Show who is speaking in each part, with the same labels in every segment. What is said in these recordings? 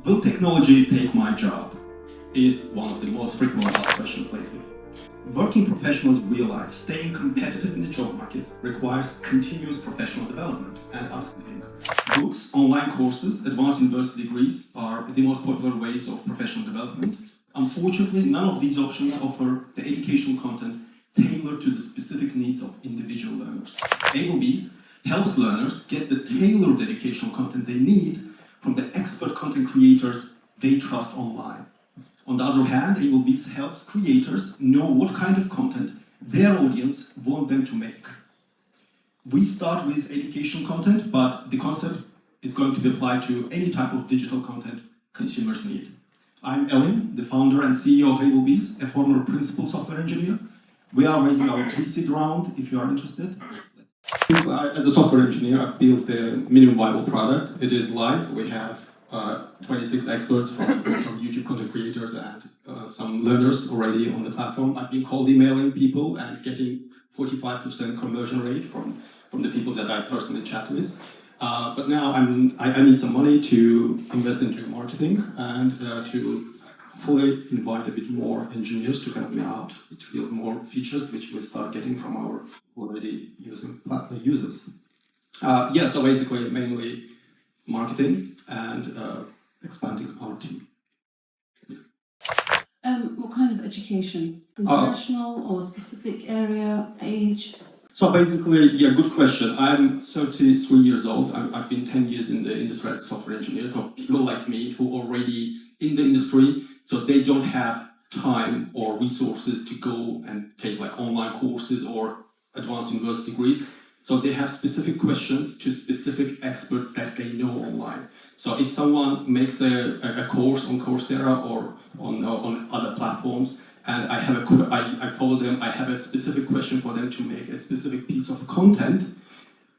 Speaker 1: Will technology take my job? Is one of the most frequently asked questions lately. Working professionals realize staying competitive in the job market requires continuous professional development and upskilling. Books, online courses, advanced university degrees are the most popular ways of professional development. Unfortunately, none of these options offer the educational content tailored to the specific needs of individual learners. ABLEBEES helps learners get the tailored educational content they need from the expert content creators they trust online. On the other hand, ABLEBEES helps creators know what kind of content their audience want them to make. We start with educational content, but the concept is going to be applied to any type of digital content consumers need. I'm Elin, the founder and CEO of ABLEBEES, a former principal software engineer. We are raising our pre-seed round if you are interested. As a software engineer, I've built the minimum viable product. It is live. We have 26 experts from YouTube content creators and some learners already on the platform. I've been cold emailing people and getting 45% conversion rate from the people that I personally chat with. But now I need some money to invest into marketing and to fully invite a bit more engineers to help me out to build more features, which we'll start getting from our already using platform users. So basically mainly marketing and expanding our team.
Speaker 2: What kind of education? International or specific area, age?
Speaker 1: So basically, yeah, good question. I'm 33 years old. I've been 10 years in the industry as a software engineer. So people like me who are already in the industry, so they don't have time or resources to go and take like online courses or advanced university degrees. So they have specific questions to specific experts that they know online. So if someone makes a course on Coursera or on other platforms, and I follow them, I have a specific question for them to make a specific piece of content,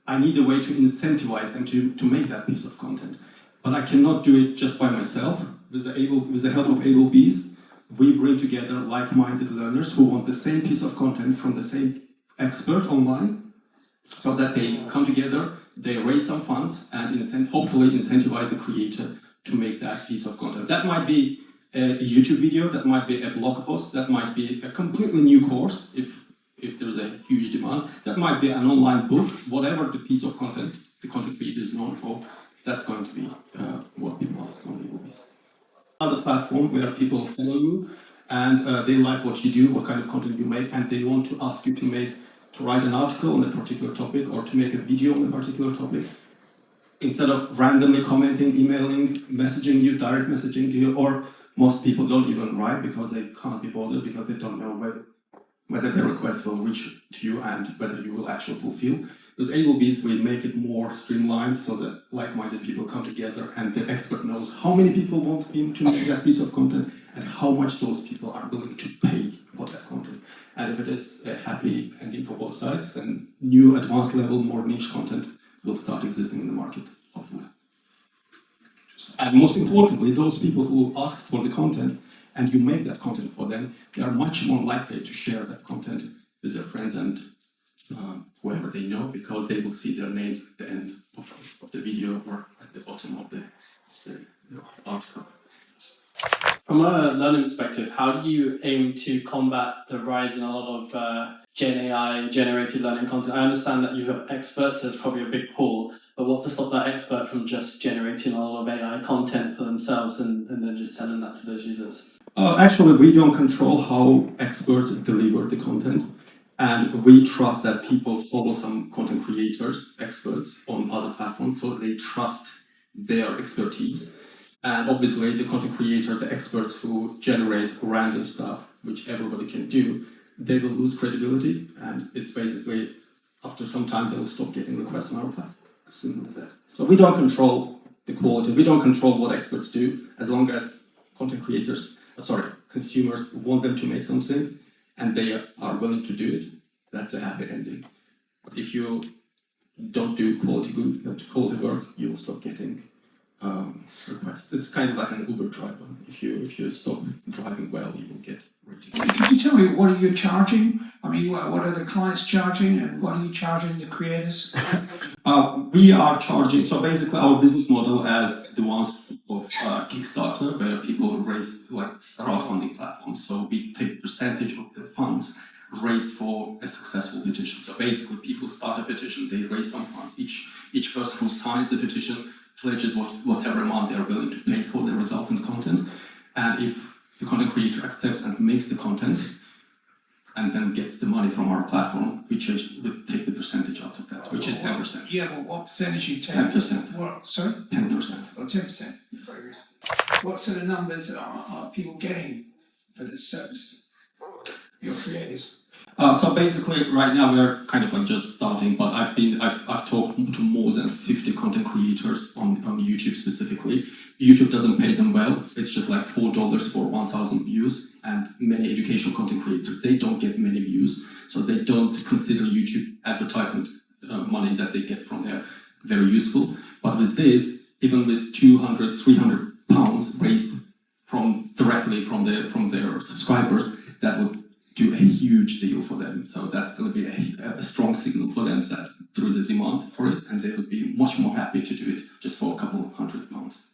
Speaker 1: I need a way to incentivize them to make that piece of content. But I cannot do it just by myself. With the help of ABLEBEES, we bring together like-minded learners who want the same piece of content from the same expert online, so that they come together, they raise some funds, and hopefully incentivize the creator to make that piece of content. That might be a YouTube video, that might be a blog post, that might be a completely new course if there's a huge demand, that might be an online book, whatever the piece of content the content creator is known for, that's going to be what people ask on ABLEBEES. Other platform where people follow you and they like what you do, what kind of content you make, and they want to ask you to write an article on a particular topic or to make a video on a particular topic. Instead of randomly commenting, emailing, messaging you, direct messaging you, or most people don't even write because they can't be bothered because they don't know whether their request will reach to you and whether you will actually fulfill. With ABLEBEES, we make it more streamlined so that like-minded people come together and the expert knows how many people want him to make that piece of content and how much those people are willing to pay for that content. And if it is a happy ending for both sides, then new advanced level, more niche content will start existing in the market, hopefully. And most importantly, those people who ask for the content and you make that content for them, they are much more likely to share that content with their friends and whoever they know, because they will see their names at the end of the video or at the bottom of the article.
Speaker 3: From a learning perspective, how do you aim to combat the rise in a lot of Gen AI generated learning content? I understand that you have experts, there's probably a big pool, but what's to stop that expert from just generating a lot of AI content for themselves and then just sending that to those users?
Speaker 1: Actually, we don't control how experts deliver the content, and we trust that people follow some content creators, experts on other platforms, so they trust their expertise. And obviously, the content creators, the experts who generate random stuff, which everybody can do, they will lose credibility, and it's basically, after some time, they will stop getting requests on our platform. As simple as that. So we don't control the quality, we don't control what experts do, as long as consumers want them to make something, and they are willing to do it, that's a happy ending. But if you don't do quality work, you will stop getting requests. It's kind of like an Uber driver. If you stop driving well, you will get ratings.
Speaker 4: Could you tell me what are you charging? I mean, what are the clients charging, and what are you charging the creators?
Speaker 1: We are charging. So basically, our business model, as the ones of Kickstarter where people raise like crowdfunding platforms. So we take percentage of the funds raised for a successful petition. So basically, people start a petition, they raise some funds. Each person who signs the petition pledges whatever amount they are willing to pay for the resultant content. And if the content creator accepts and makes the content, and then gets the money from our platform, we take the percentage out of that, which is 10%.
Speaker 4: Yeah, but what percentage you take?
Speaker 1: 10%.
Speaker 4: What, sorry?
Speaker 1: 10%.
Speaker 4: Oh, 10%.
Speaker 1: Yes.
Speaker 4: What sort of numbers are people getting for this service? Your creators?
Speaker 1: So basically, right now we are kind of like just starting, but I've talked to more than 50 content creators on YouTube specifically. YouTube doesn't pay them well. It's just like $4 for 1,000 views, and many educational content creators, they don't get many views, so they don't consider YouTube advertisement money that they get from there very useful. But with this, even with 200, 300 pounds raised directly from their subscribers, that would do a huge deal for them. So that's going to be a strong signal for them that there is a demand for it, and they will be much more happy to do it just for a couple of £100.